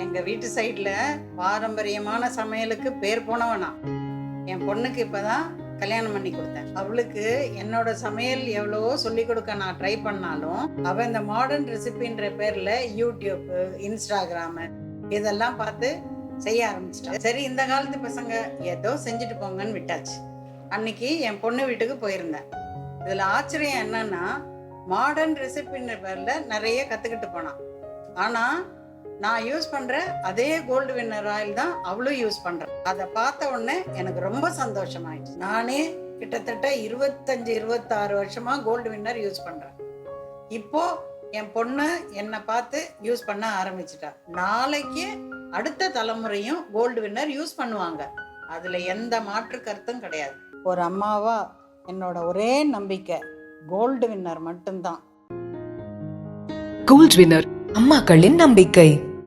எங்க வீட்டு சைடுல பாரம்பரியமான சமையலுக்கு பேர் போனவனா. என் பொண்ணுக்கு இப்பதான் கல்யாணம் பண்ணி கொடுத்தேன். அவளுக்கு என்னோட சமையல் எவ்வளவோ சொல்லி கொடுக்க நான் ட்ரை பண்ணாலும் அவ இந்த மாடர்ன் ரெசிபின்ற பேர்ல யூடியூப், இன்ஸ்டாகிராம் இதெல்லாம் பார்த்து செய்ய ஆரம்பிச்சிட்டா. சரி, இந்த காலத்து பசங்க ஏதோ செஞ்சுட்டு போங்கன்னு விட்டாச்சு. அன்னைக்கு என் பொண்ணு வீட்டுக்கு போயிருந்தேன். இதுல ஆச்சரியம் என்னன்னா, மாடர்ன் ரெசிபின்ற பேர்ல நிறைய கத்துக்கிட்டு போனான். ஆனா நான் யூஸ் பண்ற அதே கோல்டு வின்னர் ஆயில் தான் அவளும் யூஸ் பண்றேன். அதை பார்த்த உடனே எனக்கு ரொம்ப சந்தோஷமாயிடுச்சு. நானே கிட்டத்தட்ட 25-26 வருஷமா கோல்டு வின்னர் யூஸ் பண்றேன். இப்போ என் பொண்ணு என்னை பார்த்து யூஸ் பண்ண ஆரம்பிச்சிட்டா. நாளைக்கு அடுத்த தலைமுறையும் கோல்டு வின்னர் யூஸ் பண்ணுவாங்க. அதுல எந்த மாற்று கருத்தும் கிடையாது. ஒரு அம்மாவா என்னோட ஒரே நம்பிக்கை கோல்டு வின்னர் மட்டும்தான். கோல்ட் வின்னர், அம்மாக்களின் நம்பிக்கை.